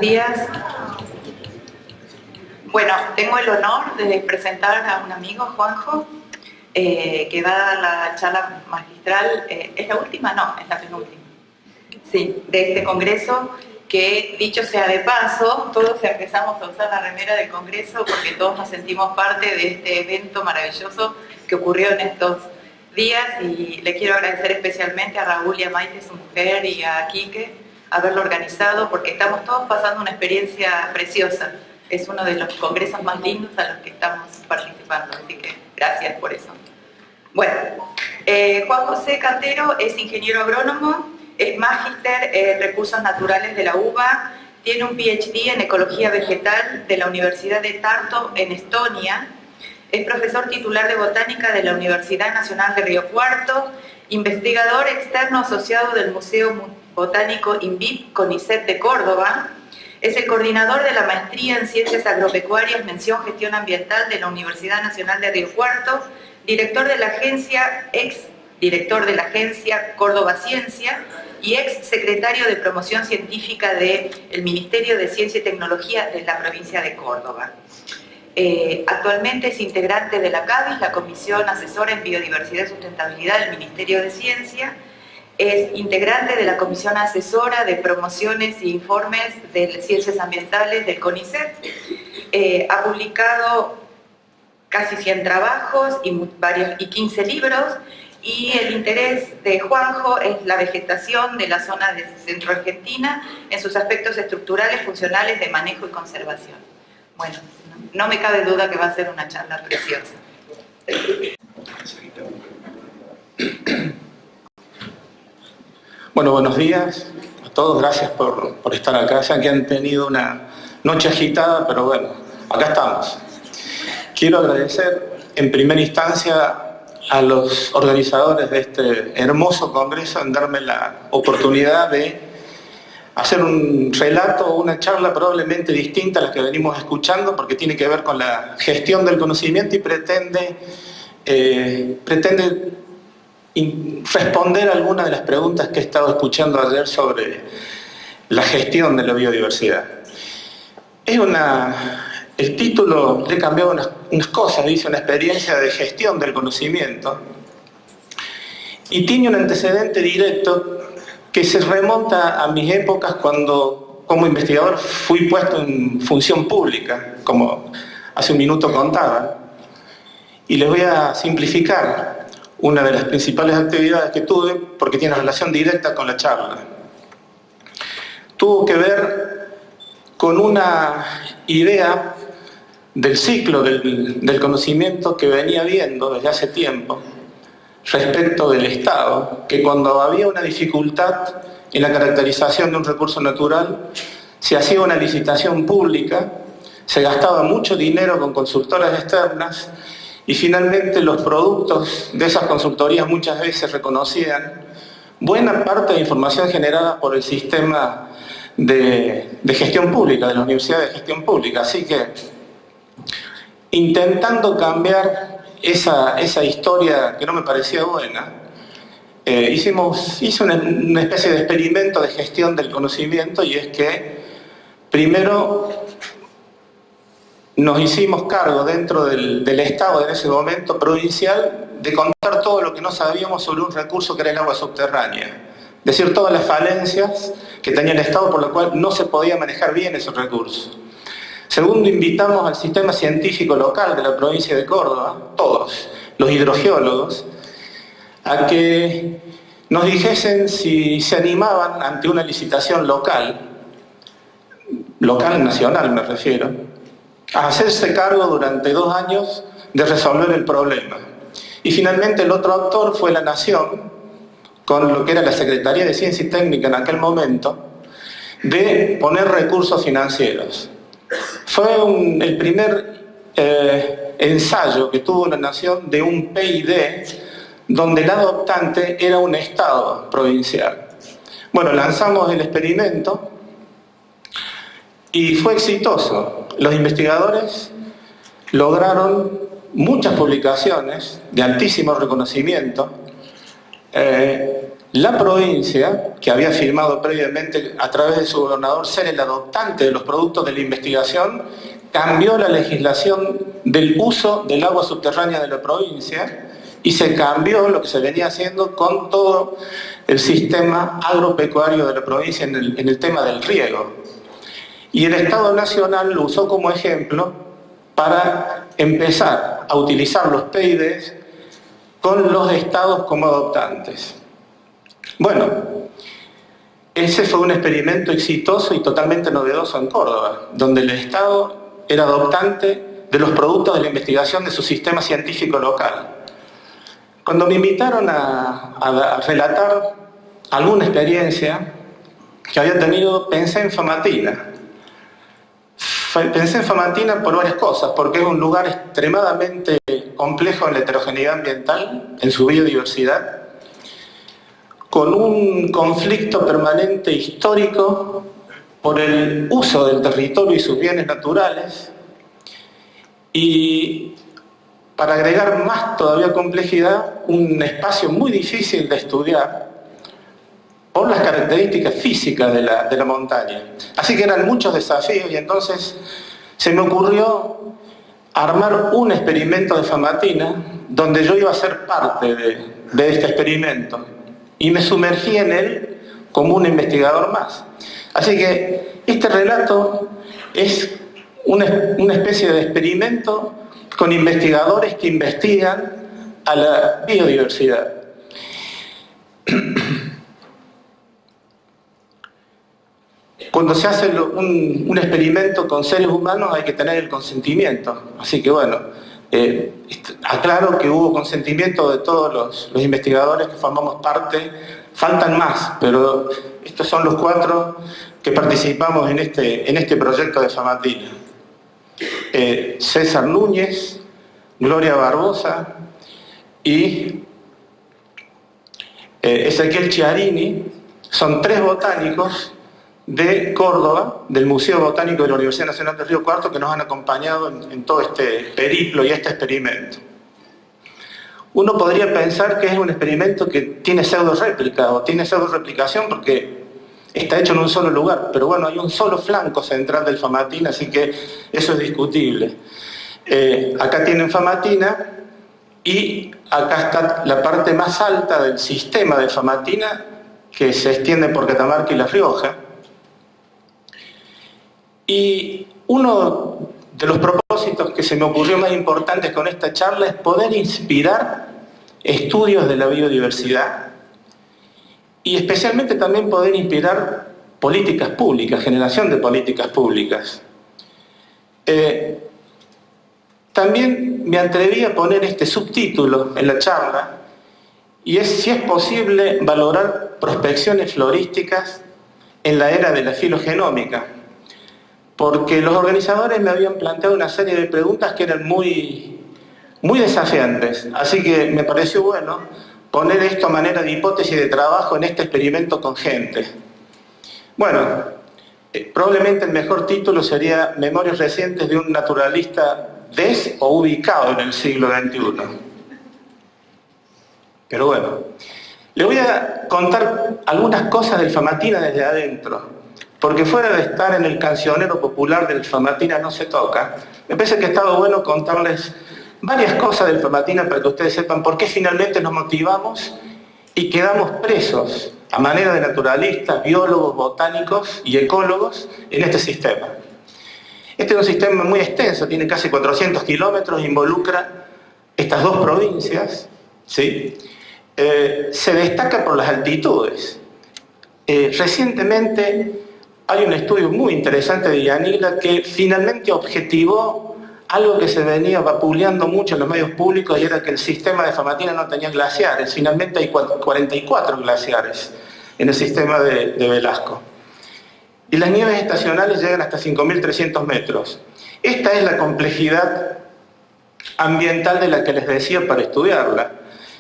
Días. Bueno, tengo el honor de presentar a un amigo, Juanjo, que va a dar la charla magistral. ¿Es la última? No, es la penúltima. Sí, de este congreso, que dicho sea de paso, todos empezamos a usar la remera del congreso porque todos nos sentimos parte de este evento maravilloso que ocurrió en estos días, y le quiero agradecer especialmente a Raúl y a Maite, su mujer, y a Quique, haberlo organizado, porque estamos todos pasando una experiencia preciosa. Es uno de los congresos más lindos a los que estamos participando, así que gracias por eso. Bueno, Juan José Cantero es ingeniero agrónomo, es magíster en recursos naturales de la UBA, tiene un PhD en ecología vegetal de la Universidad de Tartu en Estonia, es profesor titular de botánica de la Universidad Nacional de Río Cuarto, investigador externo asociado del Museo Botánico INVIP CONICET de Córdoba, es el coordinador de la maestría en Ciencias Agropecuarias, mención Gestión Ambiental de la Universidad Nacional de Río Cuarto, director de la agencia, ex director de la agencia Córdoba Ciencia y ex secretario de Promoción Científica del Ministerio de Ciencia y Tecnología de la provincia de Córdoba. Actualmente es integrante de la CABIS, la Comisión Asesora en Biodiversidad y Sustentabilidad del Ministerio de Ciencia. Es integrante de la Comisión Asesora de Promociones e Informes de Ciencias Ambientales del CONICET. Ha publicado casi 100 trabajos y 15 libros, y el interés de Juanjo es la vegetación de la zona de Centro Argentina en sus aspectos estructurales, funcionales, de manejo y conservación. Bueno, no me cabe duda que va a ser una charla preciosa. Bueno, buenos días a todos, gracias por estar acá, ya que han tenido una noche agitada, pero bueno, acá estamos. Quiero agradecer en primera instancia a los organizadores de este hermoso congreso en darme la oportunidad de hacer un relato o una charla probablemente distinta a la que venimos escuchando, porque tiene que ver con la gestión del conocimiento y pretende responder a algunas de las preguntas que he estado escuchando ayer sobre la gestión de la biodiversidad. El título le he cambiado unas cosas, dice una experiencia de gestión del conocimiento, y tiene un antecedente directo que se remonta a mis épocas cuando como investigador fui puesto en función pública, como hace un minuto contaba, y les voy a simplificar una de las principales actividades que tuve porque tiene relación directa con la charla. Tuvo que ver con una idea del ciclo del conocimiento que venía viendo desde hace tiempo respecto del Estado, que cuando había una dificultad en la caracterización de un recurso natural, se hacía una licitación pública, se gastaba mucho dinero con consultoras externas, y finalmente los productos de esas consultorías muchas veces reconocían buena parte de información generada por el sistema de gestión pública, de la Universidad de Gestión Pública. Así que, intentando cambiar esa historia que no me parecía buena, hice una especie de experimento de gestión del conocimiento, y es que primero nos hicimos cargo dentro del Estado en ese momento provincial de contar todo lo que no sabíamos sobre un recurso que era el agua subterránea. Es decir, todas las falencias que tenía el Estado por lo cual no se podía manejar bien esos recursos. Segundo, invitamos al sistema científico local de la provincia de Córdoba, todos, los hidrogeólogos, a que nos dijesen si se animaban ante una licitación local nacional me refiero, a hacerse cargo durante 2 años de resolver el problema. Y finalmente el otro actor fue la Nación, con lo que era la Secretaría de Ciencia y Técnica en aquel momento, de poner recursos financieros. Fue el primer ensayo que tuvo la Nación de un PID donde el adoptante era un Estado provincial. Bueno, lanzamos el experimento y fue exitoso. Los investigadores lograron muchas publicaciones de altísimo reconocimiento, La provincia, que había firmado previamente a través de su gobernador ser el adoptante de los productos de la investigación, cambió la legislación del uso del agua subterránea de la provincia y se cambió lo que se venía haciendo con todo el sistema agropecuario de la provincia en el tema del riego. Y el Estado Nacional lo usó como ejemplo para empezar a utilizar los PIDs con los estados como adoptantes. Bueno, ese fue un experimento exitoso y totalmente novedoso en Córdoba, donde el Estado era adoptante de los productos de la investigación de su sistema científico local. Cuando me invitaron a relatar alguna experiencia que había tenido, pensé en Famatina. Pensé en Famatina por varias cosas, porque es un lugar extremadamente complejo en la heterogeneidad ambiental, en su biodiversidad, con un conflicto permanente histórico por el uso del territorio y sus bienes naturales, y para agregar más todavía complejidad, un espacio muy difícil de estudiar por las características físicas de la montaña. Así que eran muchos desafíos y entonces se me ocurrió armar un experimento de Famatina donde yo iba a ser parte de este experimento y me sumergí en él como un investigador más. Así que este relato es una especie de experimento con investigadores que investigan a la biodiversidad. Cuando se hace un experimento con seres humanos hay que tener el consentimiento. Así que bueno, aclaro que hubo consentimiento de todos los investigadores que formamos parte. Faltan más, pero estos son los 4 que participamos en este proyecto de Famatina. César Núñez, Gloria Barbosa y Ezequiel Chiarini son 3 botánicos de Córdoba, del Museo Botánico de la Universidad Nacional del Río Cuarto, que nos han acompañado en todo este periplo y este experimento. Uno podría pensar que es un experimento que tiene pseudo réplica o tiene pseudo replicación porque está hecho en un solo lugar, pero bueno, hay un solo flanco central del Famatina, así que eso es discutible. Acá tienen Famatina y acá está la parte más alta del sistema de Famatina que se extiende por Catamarca y La Rioja. Y uno de los propósitos que se me ocurrió más importantes con esta charla es poder inspirar estudios de la biodiversidad y especialmente también poder inspirar políticas públicas, generación de políticas públicas. También me atreví a poner este subtítulo en la charla y es si es posible valorar prospecciones florísticas en la era de la filogenómica. Porque los organizadores me habían planteado una serie de preguntas que eran muy desafiantes. Así que me pareció bueno poner esto a manera de hipótesis de trabajo en este experimento con gente. Bueno, probablemente el mejor título sería Memorias recientes de un naturalista o ubicado en el siglo XXI. Pero bueno, le voy a contar algunas cosas del Famatina desde adentro. Porque fuera de estar en el cancionero popular del Famatina no se toca, me parece que ha estado bueno contarles varias cosas del Famatina para que ustedes sepan por qué finalmente nos motivamos y quedamos presos a manera de naturalistas, biólogos, botánicos y ecólogos en este sistema. Este es un sistema muy extenso, tiene casi 400 kilómetros, involucra estas 2 provincias, ¿sí? Se destaca por las altitudes. Recientemente hay un estudio muy interesante de Yanila que finalmente objetivó algo que se venía vapuleando mucho en los medios públicos y era que el sistema de Famatina no tenía glaciares. Finalmente hay 44 glaciares en el sistema de Velasco. Y las nieves estacionales llegan hasta 5.300 metros. Esta es la complejidad ambiental de la que les decía para estudiarla.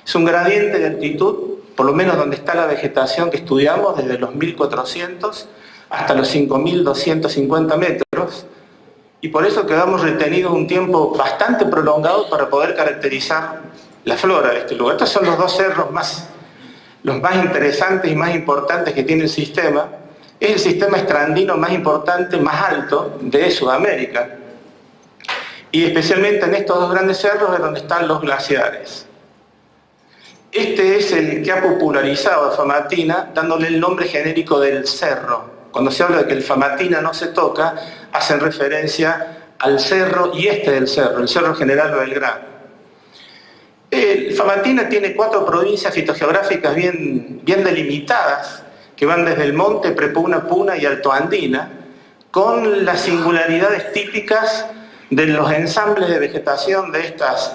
Es un gradiente de altitud, por lo menos donde está la vegetación que estudiamos, desde los 1.400 hasta los 5.250 metros, y por eso quedamos retenidos un tiempo bastante prolongado para poder caracterizar la flora de este lugar. Estos son los 2 cerros más los más interesantes y más importantes que tiene el sistema, es el sistema estrandino más importante, más alto de Sudamérica. Y especialmente en estos dos grandes cerros es donde están los glaciares. Este es el que ha popularizado a Famatina, dándole el nombre genérico del cerro. Cuando se habla de que el Famatina no se toca, hacen referencia al cerro y este del cerro, el Cerro General Belgrano. El Famatina tiene 4 provincias fitogeográficas bien delimitadas, que van desde el monte Prepuna Puna y Alto Andina, con las singularidades típicas de los ensambles de vegetación de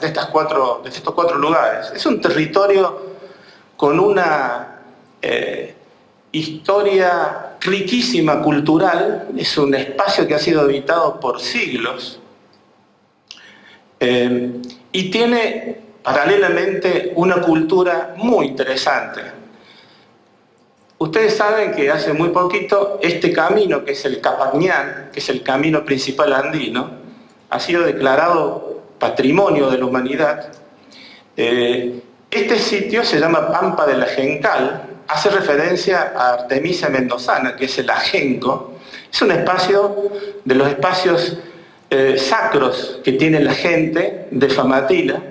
estos 4 lugares. Es un territorio con una historia riquísima cultural, es un espacio que ha sido habitado por siglos y tiene paralelamente una cultura muy interesante. Ustedes saben que hace muy poquito este camino, que es el Capañán, que es el camino principal andino, ha sido declarado Patrimonio de la Humanidad. Este sitio se llama Pampa del Ajencal, hace referencia a Artemisa Mendozana, que es el ajenco. Es un espacio de los espacios sacros que tiene la gente de Famatina,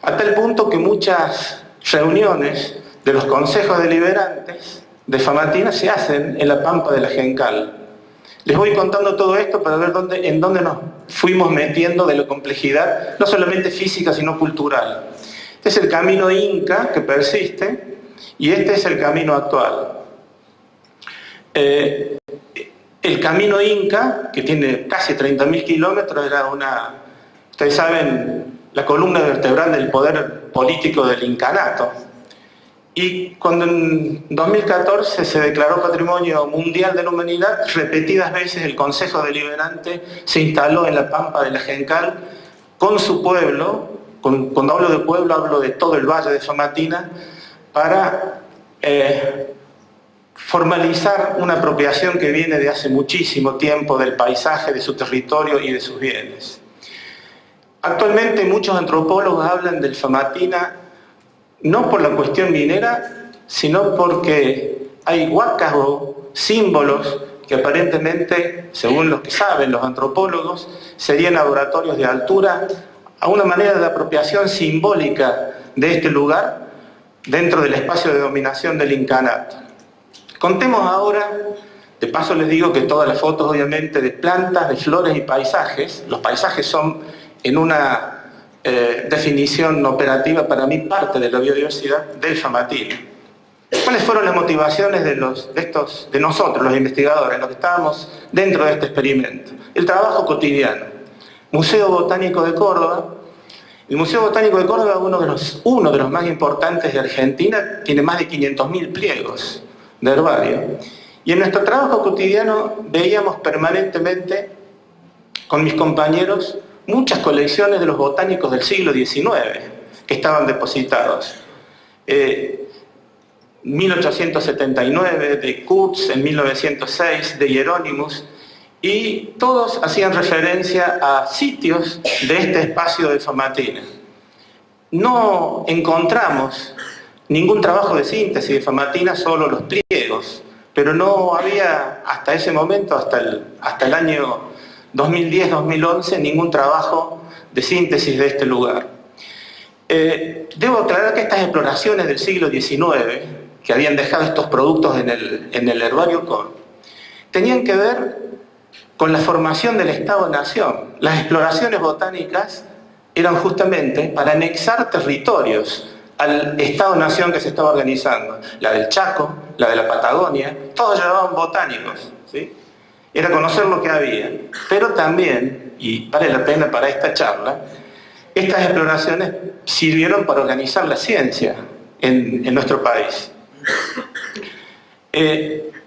a tal punto que muchas reuniones de los consejos deliberantes de Famatina se hacen en la Pampa del Ajencal. Les voy contando todo esto para ver en dónde nos fuimos metiendo de la complejidad, no solamente física, sino cultural. Este es el camino inca que persiste y este es el camino actual. El camino inca, que tiene casi 30.000 kilómetros, era ustedes saben, la columna vertebral del poder político del incanato. Y cuando en 2014 se declaró Patrimonio Mundial de la Humanidad, repetidas veces el Consejo Deliberante se instaló en la Pampa del Ajencal con su pueblo, cuando hablo de pueblo hablo de todo el valle de Famatina, para formalizar una apropiación que viene de hace muchísimo tiempo del paisaje, de su territorio y de sus bienes. Actualmente muchos antropólogos hablan del Famatina no por la cuestión minera, sino porque hay huacas o símbolos que aparentemente, según los que saben los antropólogos, serían laboratorios de altura, a una manera de apropiación simbólica de este lugar dentro del espacio de dominación del incanato. Contemos ahora, de paso les digo que todas las fotos obviamente de plantas, de flores y paisajes, los paisajes son en una definición operativa para mí parte de la biodiversidad del Famatina. ¿Cuáles fueron las motivaciones de nosotros, los investigadores, los que estábamos dentro de este experimento? El trabajo cotidiano. Museo Botánico de Córdoba. El Museo Botánico de Córdoba es uno de los más importantes de Argentina, tiene más de 500.000 pliegos de herbario. Y en nuestro trabajo cotidiano veíamos permanentemente con mis compañeros muchas colecciones de los botánicos del siglo XIX que estaban depositados. 1879 de Kurtz, en 1906 de Hieronymus, y todos hacían referencia a sitios de este espacio de Famatina. No encontramos ningún trabajo de síntesis de Famatina, solo los pliegos, pero no había hasta ese momento, hasta el año 2010-2011, ningún trabajo de síntesis de este lugar. Debo aclarar que estas exploraciones del siglo XIX, que habían dejado estos productos en el herbario COR, tenían que ver con la formación del Estado-Nación. Las exploraciones botánicas eran justamente para anexar territorios al Estado-Nación que se estaba organizando. La del Chaco, la de la Patagonia, todos llevaban botánicos, ¿sí? Era conocer lo que había. Pero también, y vale la pena para esta charla, estas exploraciones sirvieron para organizar la ciencia en nuestro país.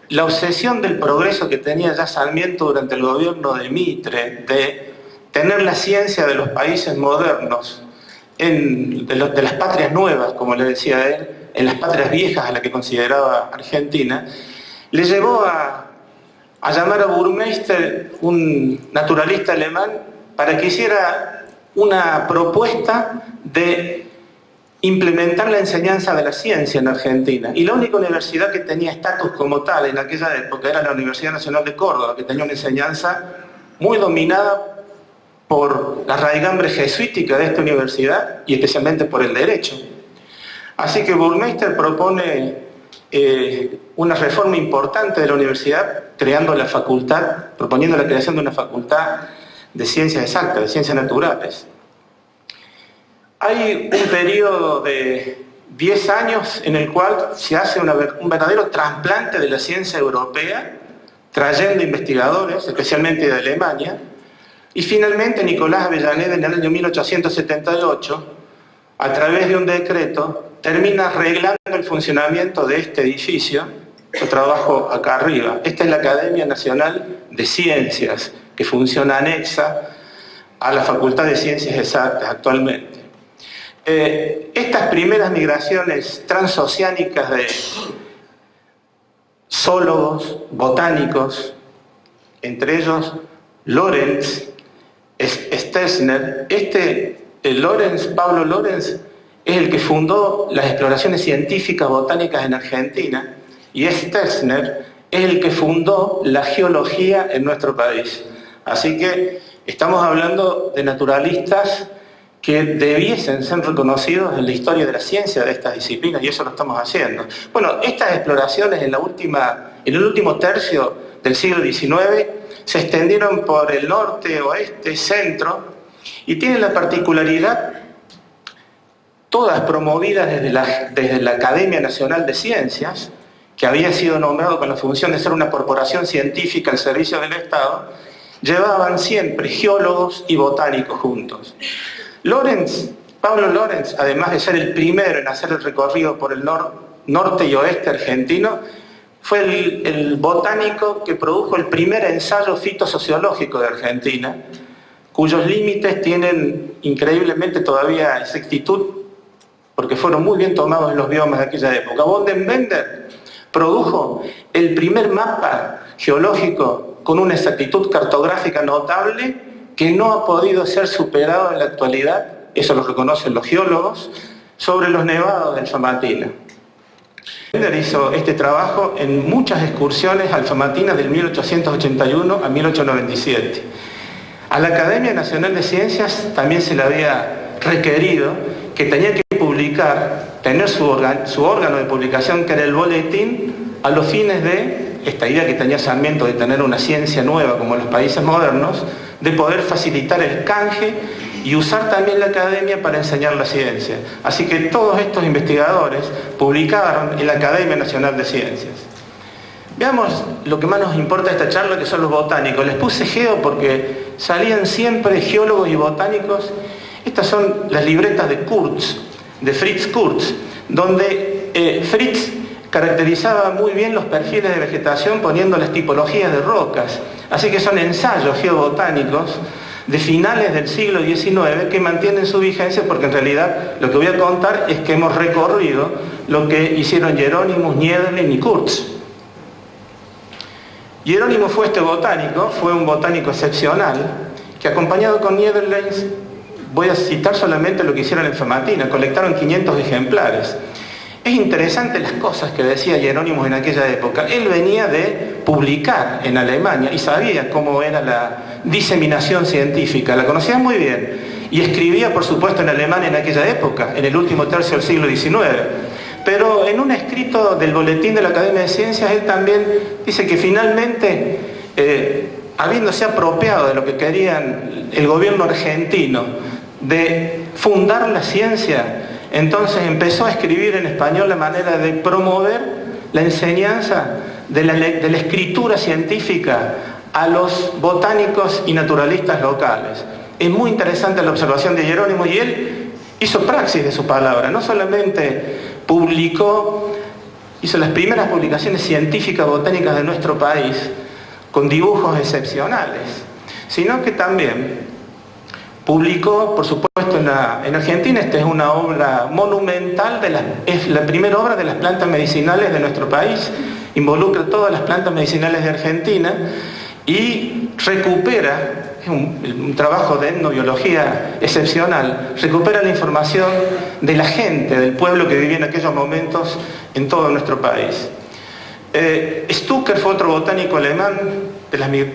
La obsesión del progreso que tenía ya Sarmiento durante el gobierno de Mitre, de tener la ciencia de los países modernos, de las patrias nuevas, como le decía él, en las patrias viejas a las que consideraba Argentina, le llevó a llamar a Burmeister, un naturalista alemán, para que hiciera una propuesta de implementar la enseñanza de la ciencia en Argentina. Y la única universidad que tenía estatus como tal en aquella época era la Universidad Nacional de Córdoba, que tenía una enseñanza muy dominada por la raigambre jesuítica de esta universidad y especialmente por el derecho. Así que Burmeister propone una reforma importante de la universidad, proponiendo la creación de una facultad de ciencias exactas, de ciencias naturales. Hay un periodo de 10 años en el cual se hace un verdadero trasplante de la ciencia europea, trayendo investigadores, especialmente de Alemania, y finalmente Nicolás Avellaneda en el año 1878, a través de un decreto, termina arreglando el funcionamiento de este edificio. Yo trabajo acá arriba. Esta es la Academia Nacional de Ciencias, que funciona anexa a la Facultad de Ciencias Exactas actualmente. Estas primeras migraciones transoceánicas de zoólogos, botánicos, entre ellos Lorenz, Stelzner, Pablo Lorenz, es el que fundó las exploraciones científicas botánicas en Argentina, y Stelzner es el que fundó la geología en nuestro país. Así que estamos hablando de naturalistas que debiesen ser reconocidos en la historia de la ciencia de estas disciplinas, y eso lo estamos haciendo. Bueno, estas exploraciones en el último tercio del siglo XIX se extendieron por el norte, oeste, centro, y tienen la particularidad, todas promovidas desde la Academia Nacional de Ciencias, que había sido nombrado con la función de ser una corporación científica al servicio del Estado, llevaban siempre geólogos y botánicos juntos. Pablo Lorenz, además de ser el primero en hacer el recorrido por el norte y oeste argentino, fue el botánico que produjo el primer ensayo fitosociológico de Argentina, cuyos límites tienen increíblemente todavía exactitud, porque fueron muy bien tomados en los biomas de aquella época. Bondenbender produjo el primer mapa geológico con una exactitud cartográfica notable que no ha podido ser superado en la actualidad, eso lo reconocen los geólogos, sobre los nevados del Famatina. Bender hizo este trabajo en muchas excursiones al Famatina del 1881 a 1897. A la Academia Nacional de Ciencias también se le había requerido que tenía que publicar, tener su órgano de publicación, que era el boletín, a los fines de esta idea que tenía Sarmiento de tener una ciencia nueva como en los países modernos, de poder facilitar el canje y usar también la academia para enseñar la ciencia. Así que todos estos investigadores publicaron en la Academia Nacional de Ciencias. Veamos lo que más nos importa de esta charla, que son los botánicos. Les puse geo porque salían siempre geólogos y botánicos. Estas son las libretas de Kurtz, de Fritz Kurtz, donde Fritz caracterizaba muy bien los perfiles de vegetación poniendo las tipologías de rocas. Así que son ensayos geobotánicos de finales del siglo XIX que mantienen su vigencia, porque en realidad lo que voy a contar es que hemos recorrido lo que hicieron Hieronymus, Niederlein y Kurtz. Hieronymus fue un botánico excepcional, que acompañado con Niederlein, voy a citar solamente lo que hicieron en Famatina, colectaron 500 ejemplares. Es interesante las cosas que decía Hieronymus en aquella época. Él venía de publicar en Alemania y sabía cómo era la diseminación científica, la conocía muy bien, y escribía por supuesto en alemán en aquella época, en el último tercio del siglo XIX. Pero en un escrito del Boletín de la Academia de Ciencias, él también dice que finalmente, habiéndose apropiado de lo que querían el gobierno argentino, de fundar la ciencia, entonces empezó a escribir en español la manera de promover la enseñanza de la escritura científica a los botánicos y naturalistas locales. Es muy interesante la observación de Jerónimo, y él hizo praxis de su palabra. No solamente hizo las primeras publicaciones científicas botánicas de nuestro país con dibujos excepcionales, sino que también publicó, por supuesto, en Argentina. Esta es una obra monumental, es la primera obra de las plantas medicinales de nuestro país, involucra todas las plantas medicinales de Argentina y recupera es un trabajo de etnobiología excepcional, recupera la información de la gente, del pueblo que vivía en aquellos momentos en todo nuestro país. Stucker fue otro botánico alemán,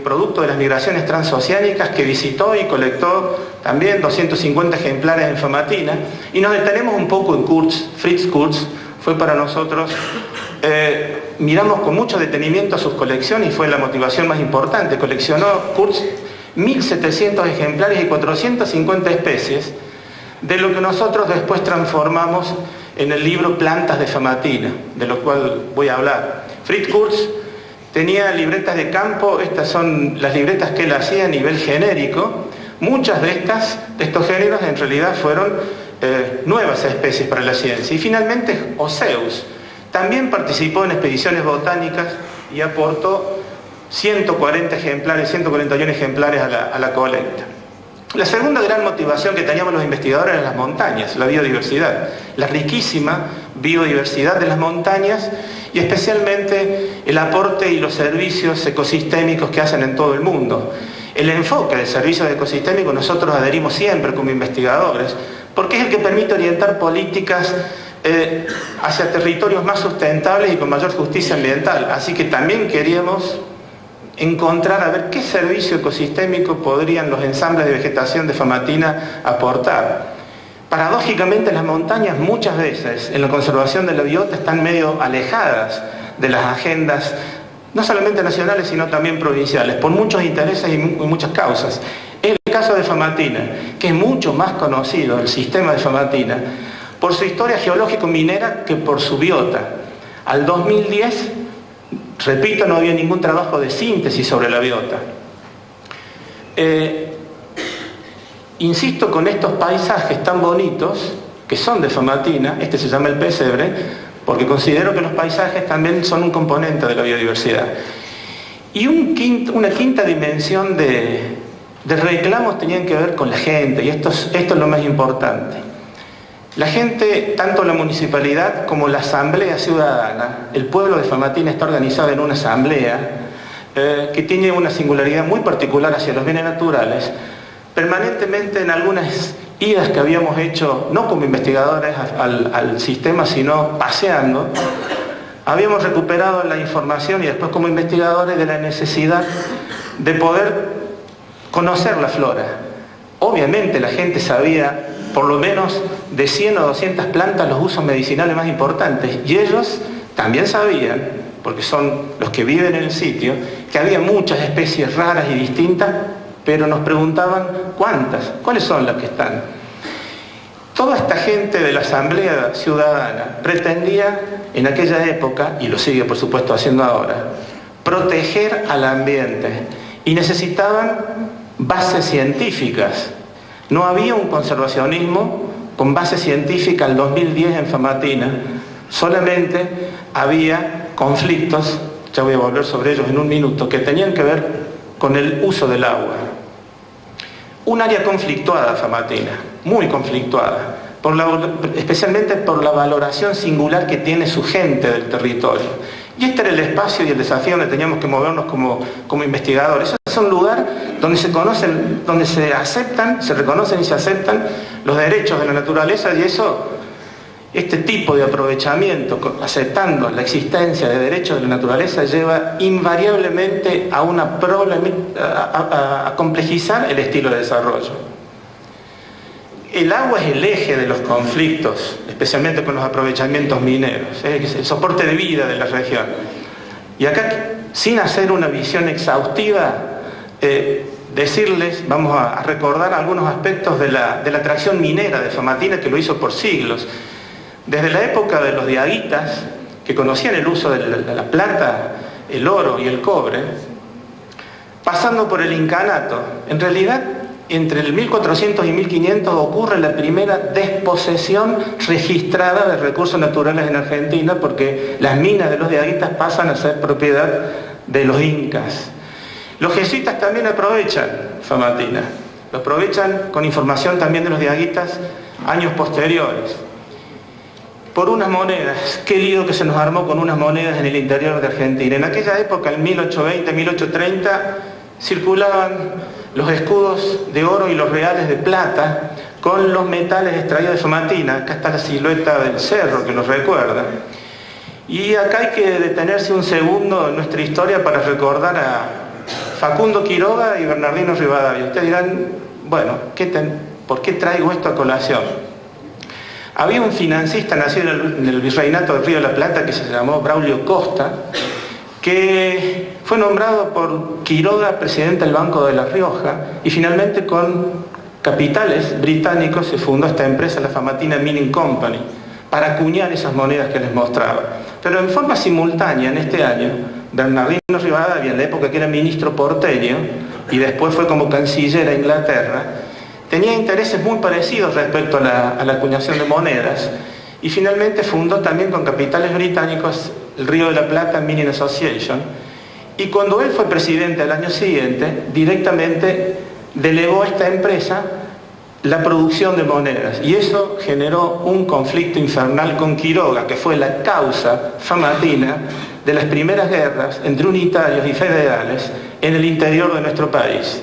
producto de las migraciones transoceánicas, que visitó y colectó también 250 ejemplares en Famatina, y nos detenemos un poco en Kurz. Fritz Kurz fue para nosotros, miramos con mucho detenimiento sus colecciones y fue la motivación más importante. Coleccionó Kurz 1.700 ejemplares y 450 especies, de lo que nosotros después transformamos en el libro Plantas de Famatina, de lo cual voy a hablar. Fritz Kurz tenía libretas de campo, estas son las libretas que él hacía a nivel genérico. Muchas de estos géneros en realidad fueron nuevas especies para la ciencia. Y finalmente Oseus también participó en expediciones botánicas y aportó 141 ejemplares a la colecta. La segunda gran motivación que teníamos los investigadores eran las montañas, la biodiversidad, la riquísima biodiversidad de las montañas y especialmente el aporte y los servicios ecosistémicos que hacen en todo el mundo. El enfoque de servicios ecosistémicos nosotros adherimos siempre como investigadores, porque es el que permite orientar políticas hacia territorios más sustentables y con mayor justicia ambiental. Así que también queríamos encontrar a ver qué servicio ecosistémico podrían los ensambles de vegetación de Famatina aportar. Paradójicamente las montañas muchas veces en la conservación de la biota están medio alejadas de las agendas, no solamente nacionales sino también provinciales, por muchos intereses y muchas causas. Es el caso de Famatina, que es mucho más conocido, el sistema de Famatina, por su historia geológico-minera que por su biota. Al 2010, repito, no había ningún trabajo de síntesis sobre la biota. Insisto con estos paisajes tan bonitos, que son de Famatina, este se llama el pesebre, porque considero que los paisajes también son un componente de la biodiversidad. Y una quinta dimensión de reclamos tenían que ver con la gente, y esto es lo más importante. La gente, tanto la municipalidad como la asamblea ciudadana, el pueblo de Famatina está organizado en una asamblea que tiene una singularidad muy particular hacia los bienes naturales. Permanentemente en algunas idas que habíamos hecho, no como investigadores al sistema, sino paseando, habíamos recuperado la información y después como investigadores de la necesidad de poder conocer la flora. Obviamente la gente sabía por lo menos de 100 o 200 plantas los usos medicinales más importantes, y ellos también sabían, porque son los que viven en el sitio, que había muchas especies raras y distintas, pero nos preguntaban ¿cuántas? ¿Cuáles son las que están? Toda esta gente de la Asamblea Ciudadana pretendía en aquella época, y lo sigue por supuesto haciendo ahora, proteger al ambiente, y necesitaban bases científicas. No había un conservacionismo con base científica al 2010 en Famatina, solamente había conflictos, ya voy a volver sobre ellos en un minuto, que tenían que ver con el uso del agua. Un área conflictuada, Famatina, muy conflictuada, especialmente por la valoración singular que tiene su gente del territorio. Y este era el espacio y el desafío donde teníamos que movernos como investigadores. Es un lugar donde se conocen, donde se reconocen y se aceptan los derechos de la naturaleza, y este tipo de aprovechamiento, aceptando la existencia de derechos de la naturaleza, lleva invariablemente a complejizar el estilo de desarrollo. El agua es el eje de los conflictos, especialmente con los aprovechamientos mineros, es el soporte de vida de la región. Y acá, sin hacer una visión exhaustiva, decirles, vamos a recordar algunos aspectos de la atracción minera de Famatina, que lo hizo por siglos. Desde la época de los diaguitas, que conocían el uso de la plata, el oro y el cobre, pasando por el incanato. En realidad, entre el 1400 y 1500 ocurre la primera desposesión registrada de recursos naturales en Argentina, porque las minas de los diaguitas pasan a ser propiedad de los incas. Los jesuitas también aprovechan Famatina, lo aprovechan con información también de los diaguitas años posteriores. Por unas monedas, qué lío que se nos armó con unas monedas en el interior de Argentina. En aquella época, en 1820, 1830, circulaban los escudos de oro y los reales de plata con los metales extraídos de Famatina. Acá está la silueta del cerro que nos recuerda. Y acá hay que detenerse un segundo en nuestra historia para recordar a Facundo Quiroga y Bernardino Rivadavia. Ustedes dirán, bueno, ¿por qué traigo esto a colación? Había un financista nacido en el virreinato del Río de la Plata que se llamó Braulio Costa, que fue nombrado por Quiroga presidente del Banco de La Rioja, y finalmente con capitales británicos se fundó esta empresa, la Famatina Mining Company, para acuñar esas monedas que les mostraba. Pero en forma simultánea, en este año, Bernardino Rivadavia, en la época que era ministro porteño, y después fue como canciller a Inglaterra, tenía intereses muy parecidos respecto a la acuñación de monedas, y finalmente fundó también con capitales británicos el Río de la Plata Mining Association, y cuando él fue presidente al año siguiente, directamente delegó a esta empresa la producción de monedas, y eso generó un conflicto infernal con Quiroga, que fue la causa famatina de las primeras guerras entre unitarios y federales en el interior de nuestro país.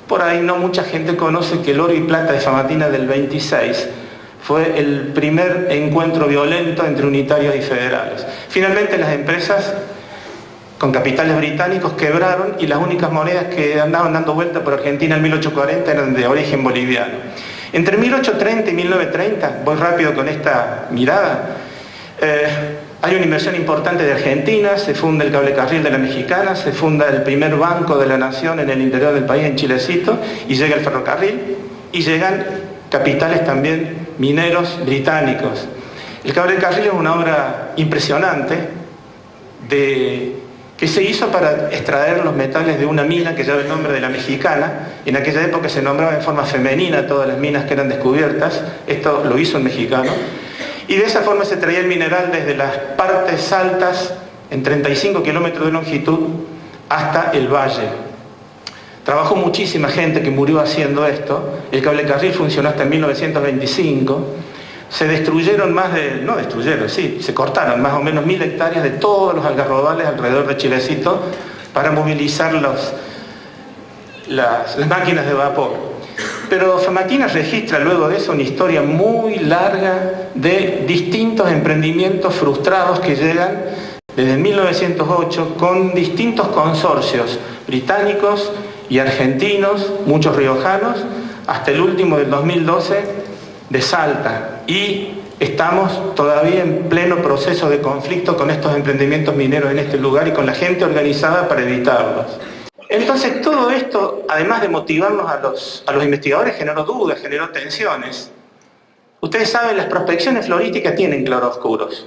Por ahí no mucha gente conoce que el oro y plata de Famatina del 26 fue el primer encuentro violento entre unitarios y federales. Finalmente las empresas con capitales británicos quebraron y las únicas monedas que andaban dando vuelta por Argentina en 1840 eran de origen boliviano. Entre 1830 y 1930, voy rápido con esta mirada, hay una inversión importante de Argentina, se funda el cable carril de la Mexicana, se funda el primer banco de la nación en el interior del país, en Chilecito, y llega el ferrocarril, y llegan capitales también mineros británicos. El cable carril es una obra impresionante que se hizo para extraer los metales de una mina que lleva el nombre de la Mexicana. En aquella época se nombraba en forma femenina todas las minas que eran descubiertas. Esto lo hizo un mexicano. Y de esa forma se traía el mineral desde las partes altas, en 35 kilómetros de longitud, hasta el valle. Trabajó muchísima gente que murió haciendo esto. El cable carril funcionó hasta en 1925. Se destruyeron se cortaron más o menos 1000 hectáreas de todos los algarrobales alrededor de Chilecito para movilizar las máquinas de vapor. Pero Famatina registra luego de eso una historia muy larga de distintos emprendimientos frustrados que llegan desde 1908 con distintos consorcios británicos y argentinos, muchos riojanos, hasta el último del 2012 de Salta, y estamos todavía en pleno proceso de conflicto con estos emprendimientos mineros en este lugar y con la gente organizada para evitarlos. Entonces todo esto, además de motivarnos a los investigadores, generó dudas, generó tensiones. Ustedes saben, las prospecciones florísticas tienen claroscuros.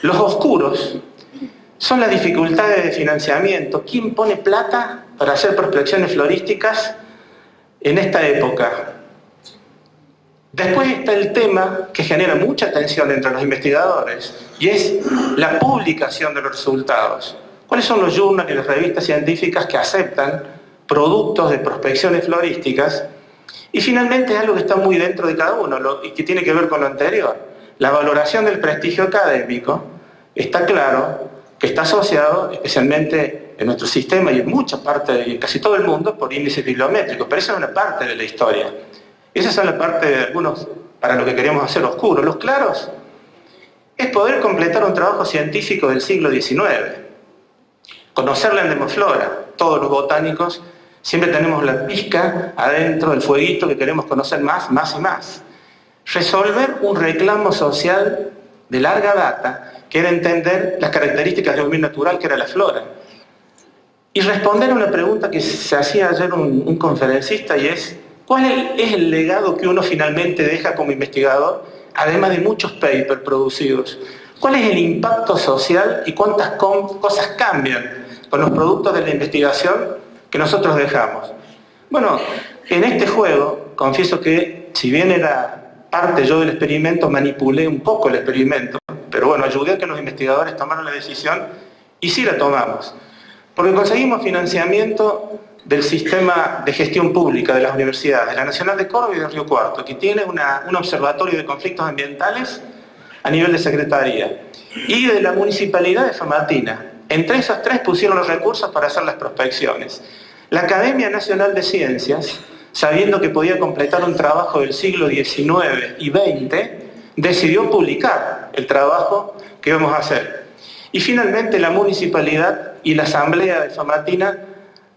Los oscuros son las dificultades de financiamiento. ¿Quién pone plata para hacer prospecciones florísticas en esta época? Después está el tema que genera mucha tensión entre los investigadores, y es la publicación de los resultados. ¿Cuáles son los journals y las revistas científicas que aceptan productos de prospecciones florísticas? Y finalmente es algo que está muy dentro de cada uno y que tiene que ver con lo anterior. La valoración del prestigio académico está claro que está asociado, especialmente en nuestro sistema y en mucha parte, y en casi todo el mundo, por índices bibliométricos, pero esa es una parte de la historia. Esa es la parte de algunos, para lo que queríamos hacer, oscuros. Los claros es poder completar un trabajo científico del siglo XIX. Conocer la endemoflora. Todos los botánicos siempre tenemos la pizca adentro del fueguito que queremos conocer más y más. Resolver un reclamo social de larga data, que era entender las características del medio natural, que era la flora. Y responder a una pregunta que se hacía ayer un conferencista, y es: ¿cuál es el legado que uno finalmente deja como investigador, además de muchos papers producidos? ¿Cuál es el impacto social y cuántas cosas cambian con los productos de la investigación que nosotros dejamos? Bueno, en este juego, confieso que, si bien era parte yo del experimento, manipulé un poco el experimento, pero bueno, ayudé a que los investigadores tomaran la decisión, y sí la tomamos. Porque conseguimos financiamiento del sistema de gestión pública de las universidades, de la Nacional de Córdoba y de Río Cuarto, que tiene un observatorio de conflictos ambientales a nivel de secretaría, y de la Municipalidad de Famatina. Entre esas tres pusieron los recursos para hacer las prospecciones. La Academia Nacional de Ciencias, sabiendo que podía completar un trabajo del siglo XIX y XX, decidió publicar el trabajo que íbamos a hacer. Y finalmente la municipalidad y la asamblea de Famatina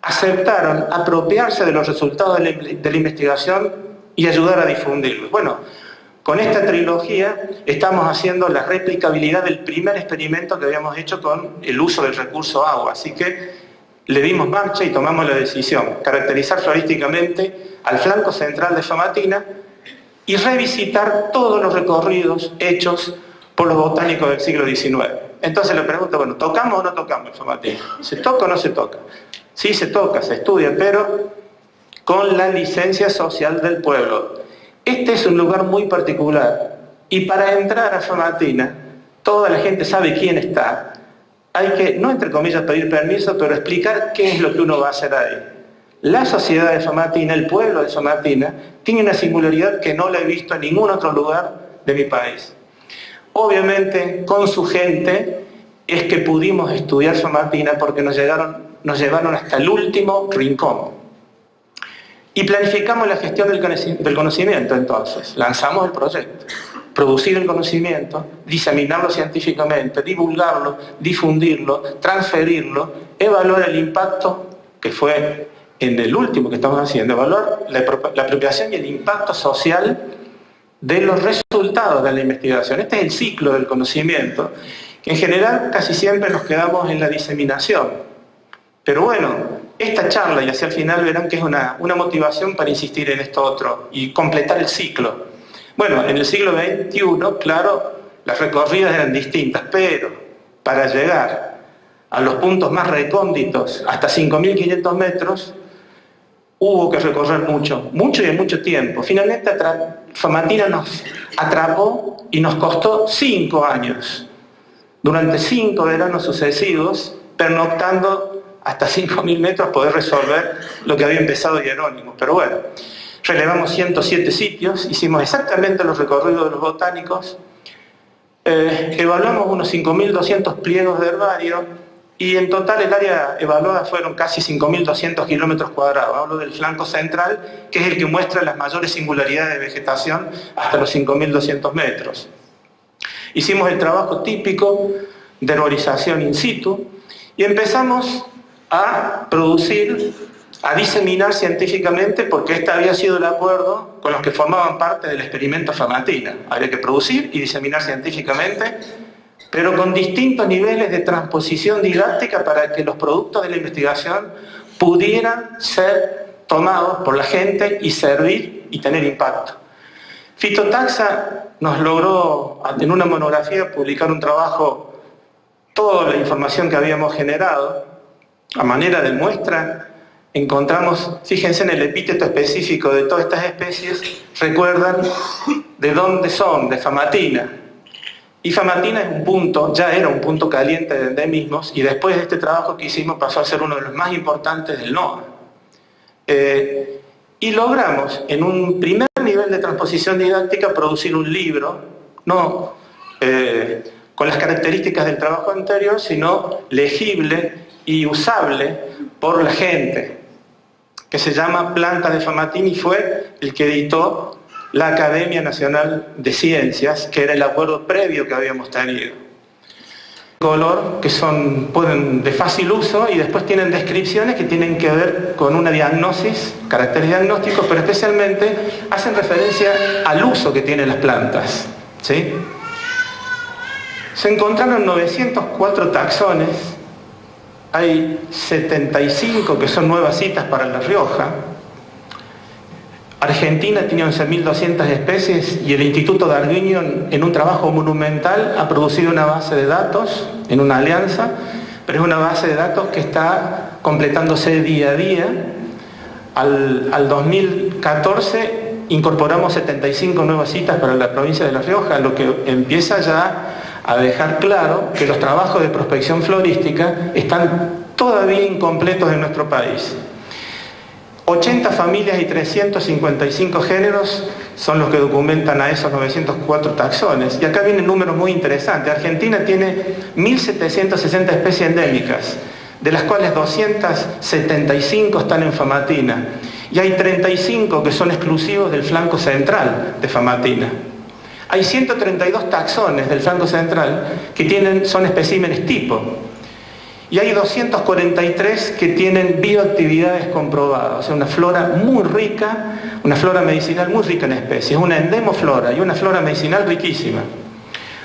aceptaron apropiarse de los resultados de la investigación y ayudar a difundirlos. Bueno, con esta trilogía estamos haciendo la replicabilidad del primer experimento que habíamos hecho con el uso del recurso agua. Así que le dimos marcha y tomamos la decisión, caracterizar florísticamente al flanco central de Famatina y revisitar todos los recorridos hechos por los botánicos del siglo XIX. Entonces le pregunto, bueno, ¿tocamos o no tocamos el Famatina? ¿Se toca o no se toca? Sí, se toca, se estudia, pero con la licencia social del pueblo. Este es un lugar muy particular y para entrar a Famatina, toda la gente sabe quién está. Hay que, no entre comillas pedir permiso, pero explicar qué es lo que uno va a hacer ahí. La sociedad de Famatina, el pueblo de Famatina, tiene una singularidad que no la he visto en ningún otro lugar de mi país. Obviamente, con su gente, es que pudimos estudiar Famatina porque nos llevaron hasta el último rincón. Y planificamos la gestión del conocimiento entonces. Lanzamos el proyecto. Producir el conocimiento, diseminarlo científicamente, divulgarlo, difundirlo, transferirlo, evaluar el impacto, que fue en el último que estamos haciendo, evaluar la apropiación y el impacto social de los resultados de la investigación. Este es el ciclo del conocimiento, que en general casi siempre nos quedamos en la diseminación. Pero bueno, esta charla y hacia el final verán que es una motivación para insistir en esto otro y completar el ciclo. Bueno, en el siglo XXI, claro, las recorridas eran distintas, pero para llegar a los puntos más recónditos, hasta 5.500 metros, hubo que recorrer mucho y en mucho tiempo. Finalmente Famatina nos atrapó y nos costó 5 años. Durante 5 veranos sucesivos, pernoctando hasta 5.000 metros, poder resolver lo que había empezado Jerónimo. Pero bueno, relevamos 107 sitios, hicimos exactamente los recorridos de los botánicos, evaluamos unos 5.200 pliegos de herbario y en total el área evaluada fueron casi 5.200 kilómetros cuadrados. Hablo del flanco central, que es el que muestra las mayores singularidades de vegetación hasta los 5.200 metros. Hicimos el trabajo típico de herborización in situ y empezamos a producir, a diseminar científicamente, porque este había sido el acuerdo con los que formaban parte del experimento Famatina. Había que producir y diseminar científicamente, pero con distintos niveles de transposición didáctica para que los productos de la investigación pudieran ser tomados por la gente y servir y tener impacto. Fitotaxa nos logró, en una monografía, publicar un trabajo, toda la información que habíamos generado. A manera de muestra, encontramos, fíjense en el epíteto específico de todas estas especies, recuerdan de dónde son, de Famatina. Y Famatina es un punto, ya era un punto caliente de endemismos, y después de este trabajo que hicimos pasó a ser uno de los más importantes del NOA. Y logramos, en un primer nivel de transposición didáctica, producir un libro, no con las características del trabajo anterior, sino legible y usable por la gente, que se llama Planta de Famatina, y fue el que editó la Academia Nacional de Ciencias, que era el acuerdo previo que habíamos tenido. Color, que son de fácil uso, y después tienen descripciones que tienen que ver con una diagnosis, caracteres diagnósticos, pero especialmente hacen referencia al uso que tienen las plantas, ¿sí? Se encontraron 904 taxones, hay 75 que son nuevas citas para La Rioja. Argentina tiene 11.200 especies y el Instituto Darwinio, en un trabajo monumental, ha producido una base de datos en una alianza, pero es una base de datos que está completándose día a día. Al 2014 incorporamos 75 nuevas citas para la provincia de La Rioja, lo que empieza ya a dejar claro que los trabajos de prospección florística están todavía incompletos en nuestro país. 80 familias y 355 géneros son los que documentan a esos 904 taxones. Y acá vienen números muy interesantes. Argentina tiene 1.760 especies endémicas, de las cuales 275 están en Famatina, y hay 35 que son exclusivos del flanco central de Famatina. Hay 132 taxones del flanco central que son especímenes tipo, y hay 243 que tienen bioactividades comprobadas, o sea, una flora muy rica, una flora medicinal muy rica en especies, una endemoflora y una flora medicinal riquísima.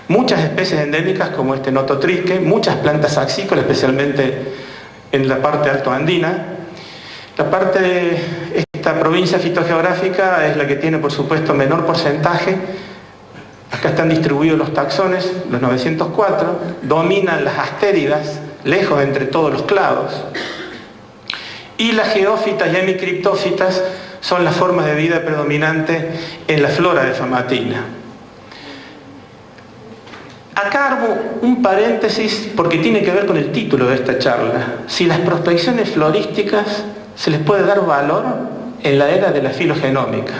Muchas especies endémicas como este nototrisque, muchas plantas axícolas, especialmente en la parte altoandina. Esta provincia fitogeográfica es la que tiene, por supuesto, menor porcentaje. Acá están distribuidos los taxones, los 904, dominan las astéridas, lejos entre todos los clavos. Y las geófitas y hemicriptófitas son las formas de vida predominantes en la flora de Famatina. Acá armo un paréntesis porque tiene que ver con el título de esta charla. Si las prospecciones florísticas se les puede dar valor en la era de la filogenómica.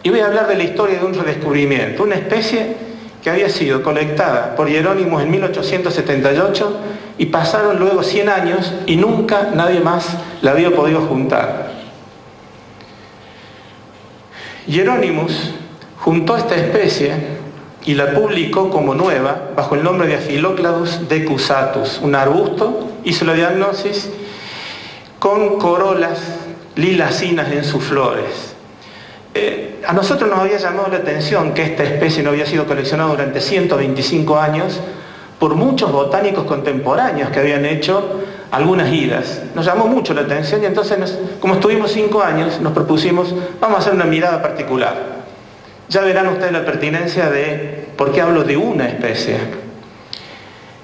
Y voy a hablar de la historia de un redescubrimiento, una especie que había sido colectada por Hieronymus en 1878 y pasaron luego 100 años y nunca nadie más la había podido juntar. Hieronymus juntó esta especie y la publicó como nueva bajo el nombre de Aphilocladus decusatus, un arbusto. Hizo la diagnosis con corolas lilacinas en sus flores. A nosotros nos había llamado la atención que esta especie no había sido coleccionada durante 125 años por muchos botánicos contemporáneos que habían hecho algunas idas. Nos llamó mucho la atención y entonces, como estuvimos 5 años, nos propusimos, vamos a hacer una mirada particular. Ya verán ustedes la pertinencia de por qué hablo de una especie.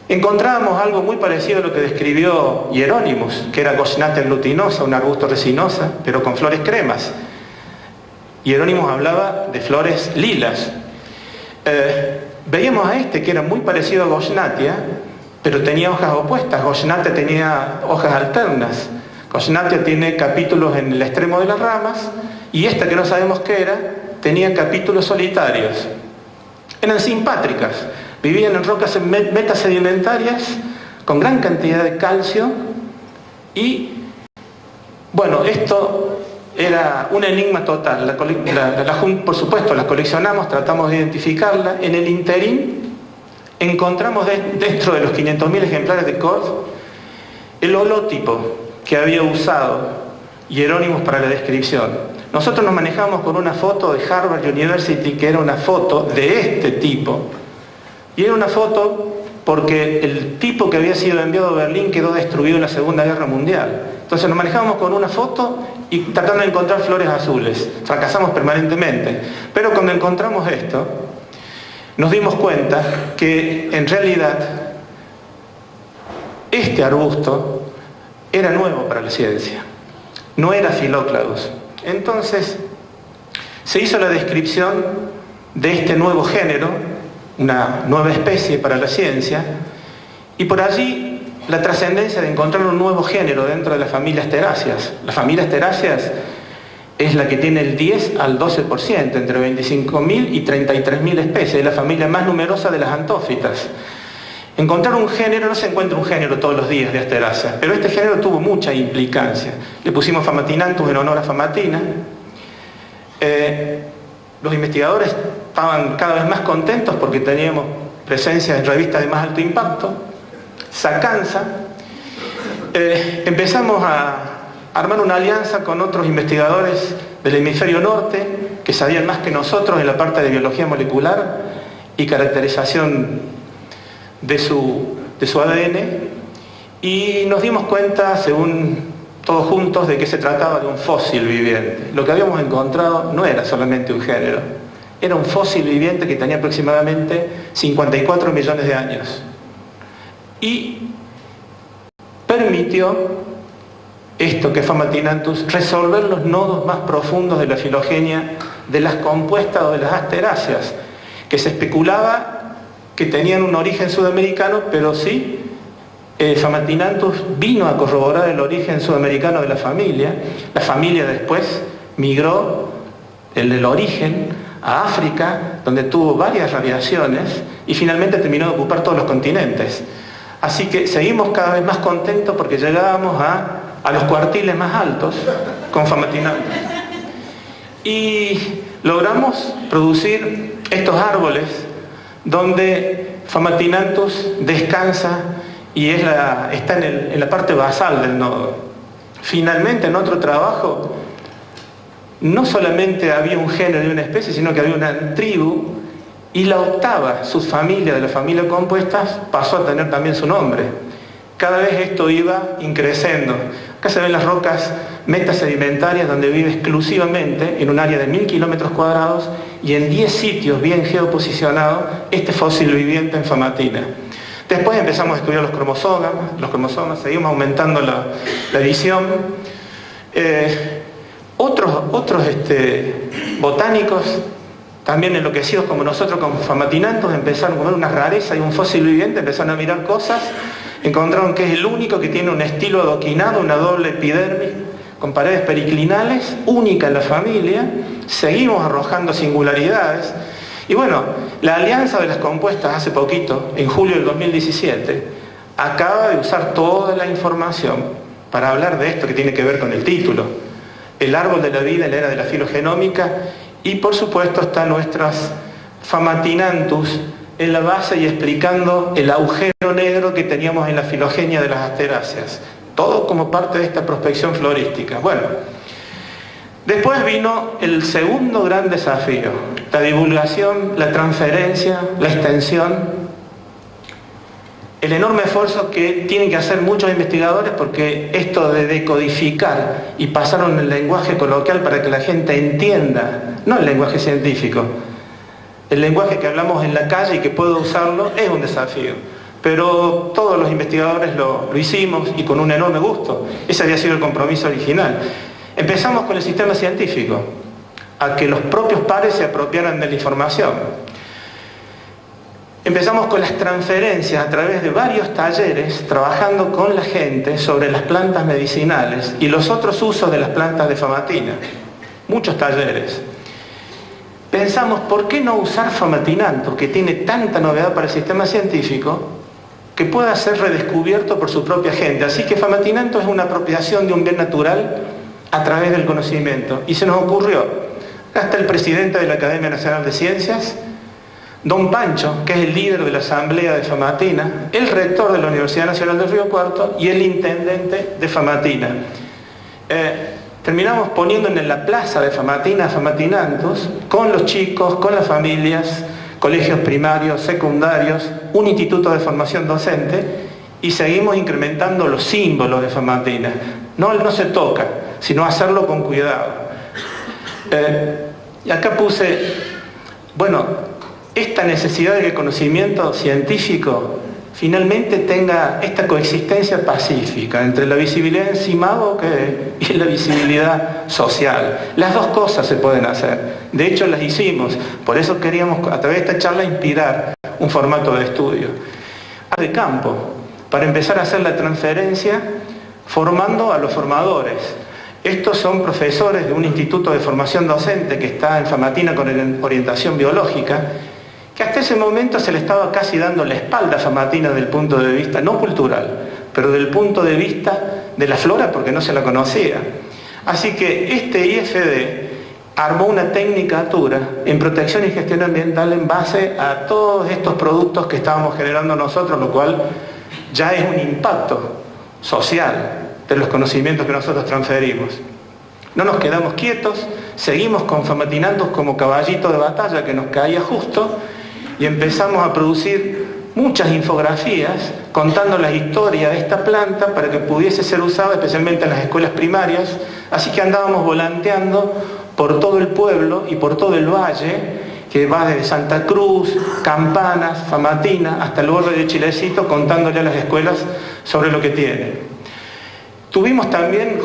Encontrábamos algo muy parecido a lo que describió Hieronymus, que era Goshnata glutinosa, un arbusto resinosa, pero con flores cremas. Hieronymus hablaba de flores lilas. Veíamos a este que era muy parecido a Gosnatia, pero tenía hojas opuestas. Gosnatia tenía hojas alternas. Gosnatia tiene capítulos en el extremo de las ramas, y esta, que no sabemos qué era, tenía capítulos solitarios. Eran simpátricas, vivían en rocas metasedimentarias con gran cantidad de calcio y, bueno, esto era un enigma total. Por supuesto, la coleccionamos, tratamos de identificarla. En el interín encontramos dentro de los 500.000 ejemplares de Cord el holotipo que había usado Hieronymus para la descripción. Nosotros nos manejamos con una foto de Harvard University, que era una foto de este tipo. Y era una foto porque el tipo que había sido enviado a Berlín quedó destruido en la Segunda Guerra Mundial. Entonces nos manejamos con una foto y tratando de encontrar flores azules. Fracasamos permanentemente. Pero cuando encontramos esto, nos dimos cuenta que en realidad este arbusto era nuevo para la ciencia. No era Aphilocladus. Entonces se hizo la descripción de este nuevo género, una nueva especie para la ciencia, y por allí la trascendencia de encontrar un nuevo género dentro de las familias teráceas. Las familias teráceas es la que tiene el 10 al 12%, entre 25.000 y 33.000 especies, es la familia más numerosa de las antófitas. Encontrar un género, no se encuentra un género todos los días de asteráceas, pero este género tuvo mucha implicancia. Le pusimos Famatinanthus en honor a Famatina. Los investigadores estaban cada vez más contentos porque teníamos presencia en revistas de más alto impacto. Sacanza. Empezamos a armar una alianza con otros investigadores del hemisferio norte que sabían más que nosotros en la parte de biología molecular y caracterización de su ADN, y nos dimos cuenta, según todos juntos, de que se trataba de un fósil viviente. Lo que habíamos encontrado no era solamente un género, era un fósil viviente que tenía aproximadamente 54 millones de años. Y permitió esto que Famatinanthus, resolver los nodos más profundos de la filogenia de las compuestas o de las asteráceas, que se especulaba que tenían un origen sudamericano, pero sí, Famatinanthus vino a corroborar el origen sudamericano de la familia. La familia después migró el origen a África, donde tuvo varias radiaciones, y finalmente terminó de ocupar todos los continentes. Así que seguimos cada vez más contentos porque llegábamos a los cuartiles más altos con Famatinantus. Y logramos producir estos árboles donde Famatinantus descansa y está en la parte basal del nodo. Finalmente, en otro trabajo, no solamente había un género y una especie, sino que había una tribu, y la octava, su familia, de la familia compuesta, pasó a tener también su nombre. Cada vez esto iba increciendo. Acá se ven las rocas metasedimentarias donde vive exclusivamente en un área de 1000 kilómetros cuadrados y en 10 sitios bien geoposicionados este fósil viviente en Famatina. Después empezamos a estudiar los cromosomas, seguimos aumentando la edición. Otros botánicos, también enloquecidos como nosotros con Famatinantus, empezaron a ver una rareza y un fósil viviente, empezaron a mirar cosas, encontraron que es el único que tiene un estilo adoquinado, una doble epidermis, con paredes periclinales, única en la familia. Seguimos arrojando singularidades. Y bueno, la Alianza de las Compuestas hace poquito, en julio del 2017, acaba de usar toda la información para hablar de esto que tiene que ver con el título. El árbol de la vida en la era de la filogenómica, y por supuesto están nuestras Famatinantus en la base y explicando el agujero negro que teníamos en la filogenia de las asteráceas. Todo como parte de esta prospección florística. Bueno, después vino el segundo gran desafío, la divulgación, la transferencia, la extensión, el enorme esfuerzo que tienen que hacer muchos investigadores, porque esto de decodificar y pasar en el lenguaje coloquial para que la gente entienda, no el lenguaje científico, el lenguaje que hablamos en la calle y que puedo usarlo, es un desafío. Pero todos los investigadores lo hicimos y con un enorme gusto. Ese había sido el compromiso original. Empezamos con el sistema científico, a que los propios pares se apropiaran de la información. Empezamos con las transferencias a través de varios talleres, trabajando con la gente sobre las plantas medicinales y los otros usos de las plantas de Famatina. Muchos talleres. Pensamos, ¿por qué no usar Famatinantus, que tiene tanta novedad para el sistema científico, que pueda ser redescubierto por su propia gente? Así que Famatinantus es una apropiación de un bien natural a través del conocimiento. Y se nos ocurrió, acá está el presidente de la Academia Nacional de Ciencias, don Pancho, que es el líder de la asamblea de Famatina, el rector de la Universidad Nacional del Río Cuarto y el intendente de Famatina. Terminamos poniendo en la plaza de Famatina Famatinantus, con los chicos, con las familias, colegios primarios, secundarios, un instituto de formación docente, y seguimos incrementando los símbolos de Famatina. No se toca, sino hacerlo con cuidado. Y acá puse, bueno, esta necesidad de que el conocimiento científico finalmente tenga esta coexistencia pacífica entre la visibilidad encimado y la visibilidad social. Las dos cosas se pueden hacer. De hecho, las hicimos. Por eso queríamos, a través de esta charla, inspirar un formato de estudio. De campo, para empezar a hacer la transferencia formando a los formadores. Estos son profesores de un instituto de formación docente que está en Famatina con orientación biológica, que hasta ese momento se le estaba casi dando la espalda a Famatina desde el punto de vista, no cultural, pero del punto de vista de la flora, porque no se la conocía. Así que este IFD armó una tecnicatura en protección y gestión ambiental en base a todos estos productos que estábamos generando nosotros, lo cual ya es un impacto social de los conocimientos que nosotros transferimos. No nos quedamos quietos, seguimos con Famatinantus como caballito de batalla que nos caía justo, y empezamos a producir muchas infografías contando la historia de esta planta para que pudiese ser usada especialmente en las escuelas primarias. Así que andábamos volanteando por todo el pueblo y por todo el valle, que va desde Santa Cruz, Campanas, Famatina, hasta el borde de Chilecito, contándole a las escuelas sobre lo que tiene. Tuvimos también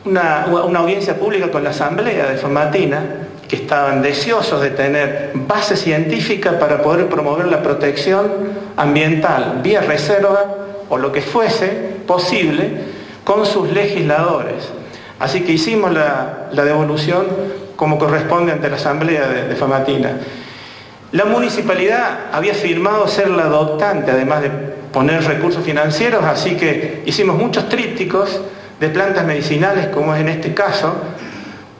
una audiencia pública con la asamblea de Famatina, que estaban deseosos de tener base científica para poder promover la protección ambiental vía reserva o lo que fuese posible con sus legisladores. Así que hicimos la devolución como corresponde ante la asamblea de Famatina. La municipalidad había firmado ser la adoptante, además de poner recursos financieros, así que hicimos muchos trípticos de plantas medicinales, como es en este caso,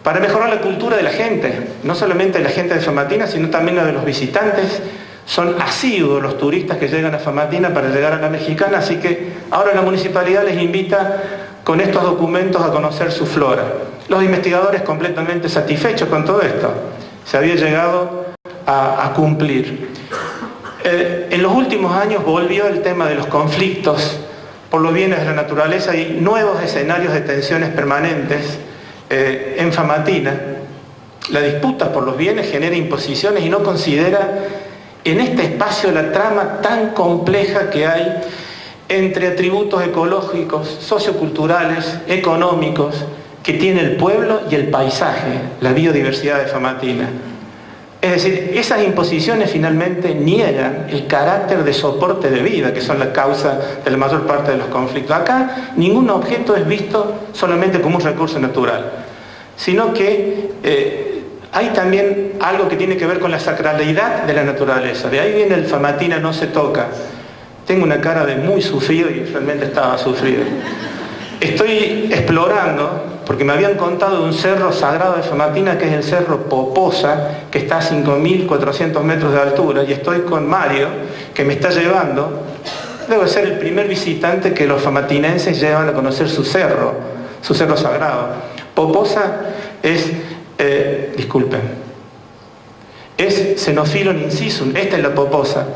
para mejorar la cultura de la gente, no solamente de la gente de Famatina, sino también la de los visitantes. Son asiduos los turistas que llegan a Famatina para llegar a la Mexicana, así que ahora la municipalidad les invita con estos documentos a conocer su flora. Los investigadores completamente satisfechos con todo esto. Se había llegado a cumplir. En los últimos años volvió el tema de los conflictos por los bienes de la naturaleza y nuevos escenarios de tensiones permanentes en Famatina. La disputa por los bienes genera imposiciones y no considera en este espacio la trama tan compleja que hay entre atributos ecológicos, socioculturales, económicos, que tiene el pueblo y el paisaje, la biodiversidad de Famatina. Es decir, esas imposiciones finalmente niegan el carácter de soporte de vida, que son la causa de la mayor parte de los conflictos. Acá ningún objeto es visto solamente como un recurso natural, sino que hay también algo que tiene que ver con la sacralidad de la naturaleza. De ahí viene el Famatina no se toca. Tengo una cara de muy sufrido y realmente estaba sufrido. Estoy explorando, porque me habían contado de un cerro sagrado de Famatina, que es el Cerro Poposa, que está a 5.400 metros de altura, y estoy con Mario, que me está llevando. Debo ser el primer visitante que los famatinenses llevan a conocer su cerro sagrado. Poposa es, disculpen, es Xenophilon incisum, esta es la poposa.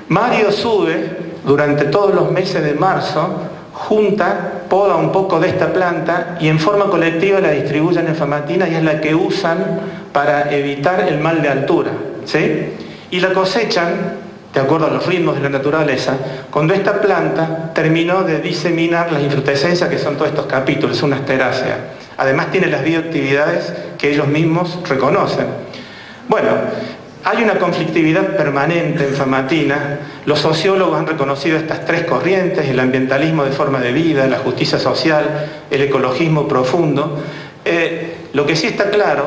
Mario sube durante todos los meses de marzo, junta, poda un poco de esta planta y en forma colectiva la distribuyen en Famatina y es la que usan para evitar el mal de altura, ¿sí? Y la cosechan, de acuerdo a los ritmos de la naturaleza, cuando esta planta terminó de diseminar las infrutescencias, que son todos estos capítulos, una asterácea. Además tiene las bioactividades que ellos mismos reconocen. Bueno, hay una conflictividad permanente en Famatina. Los sociólogos han reconocido estas tres corrientes: el ambientalismo de forma de vida, la justicia social, el ecologismo profundo. Lo que sí está claro,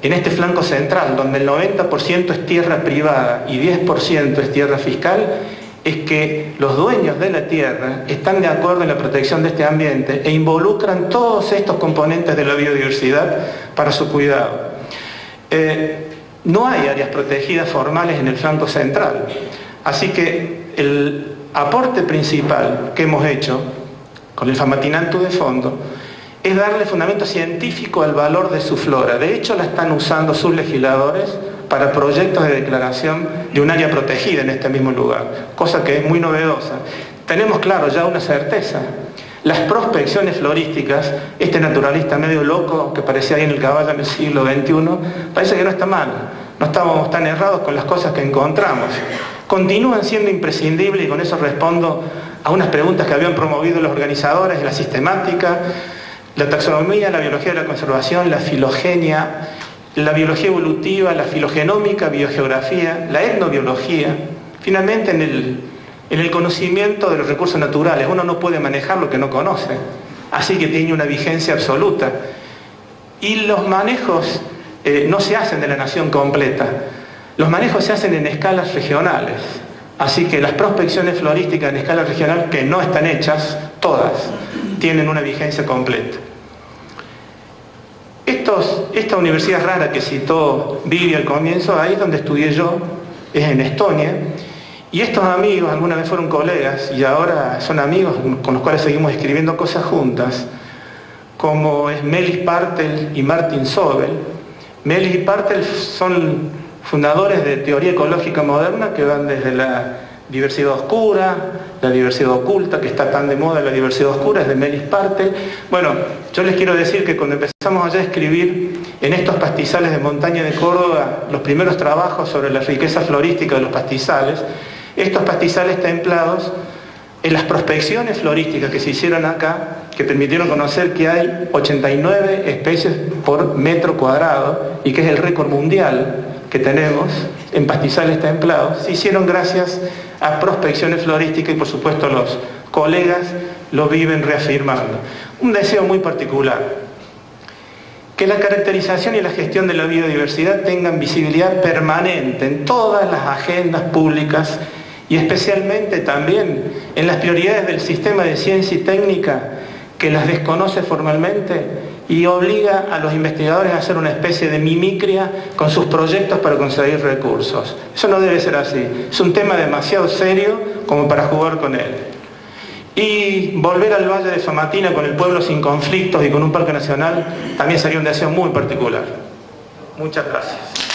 en este flanco central, donde el 90% es tierra privada y 10% es tierra fiscal, es que los dueños de la tierra están de acuerdo en la protección de este ambiente e involucran todos estos componentes de la biodiversidad para su cuidado. No hay áreas protegidas formales en el flanco central, así que el aporte principal que hemos hecho con el Famatinantu de fondo es darle fundamento científico al valor de su flora. De hecho, la están usando sus legisladores para proyectos de declaración de un área protegida en este mismo lugar, cosa que es muy novedosa. Tenemos claro ya una certeza: las prospecciones florísticas, este naturalista medio loco que parecía ahí en el caballo en el siglo XXI, parece que no está mal, no estábamos tan errados con las cosas que encontramos. Continúan siendo imprescindibles, y con eso respondo a unas preguntas que habían promovido los organizadores de la sistemática: la taxonomía, la biología de la conservación, la filogenia, la biología evolutiva, la filogenómica, biogeografía, la etnobiología. Finalmente, en el conocimiento de los recursos naturales, uno no puede manejar lo que no conoce, así que tiene una vigencia absoluta. Y los manejos no se hacen de la nación completa, los manejos se hacen en escalas regionales, así que las prospecciones florísticas en escala regional, que no están hechas, todas, tienen una vigencia completa. Esta universidad rara que citó Vivi al comienzo, ahí es donde estudié yo, es en Estonia. Y estos amigos alguna vez fueron colegas y ahora son amigos con los cuales seguimos escribiendo cosas juntas, como es Melis Partel y Martin Sobel. Melis y Partel son fundadores de teoría ecológica moderna, que van desde la diversidad oscura, la diversidad oculta, que está tan de moda la diversidad oscura, es de Melis Partel. Bueno, yo les quiero decir que cuando empezamos allá a escribir en estos pastizales de montaña de Córdoba los primeros trabajos sobre la riqueza florística de los pastizales, estos pastizales templados, en las prospecciones florísticas que se hicieron acá, que permitieron conocer que hay 89 especies por metro cuadrado y que es el récord mundial que tenemos en pastizales templados, se hicieron gracias a prospecciones florísticas y por supuesto los colegas lo viven reafirmando. Un deseo muy particular: que la caracterización y la gestión de la biodiversidad tengan visibilidad permanente en todas las agendas públicas y especialmente también en las prioridades del sistema de ciencia y técnica, que las desconoce formalmente y obliga a los investigadores a hacer una especie de mimicria con sus proyectos para conseguir recursos. Eso no debe ser así. Es un tema demasiado serio como para jugar con él. Y volver al Valle de Famatina con el pueblo sin conflictos y con un parque nacional también sería un deseo muy particular. Muchas gracias.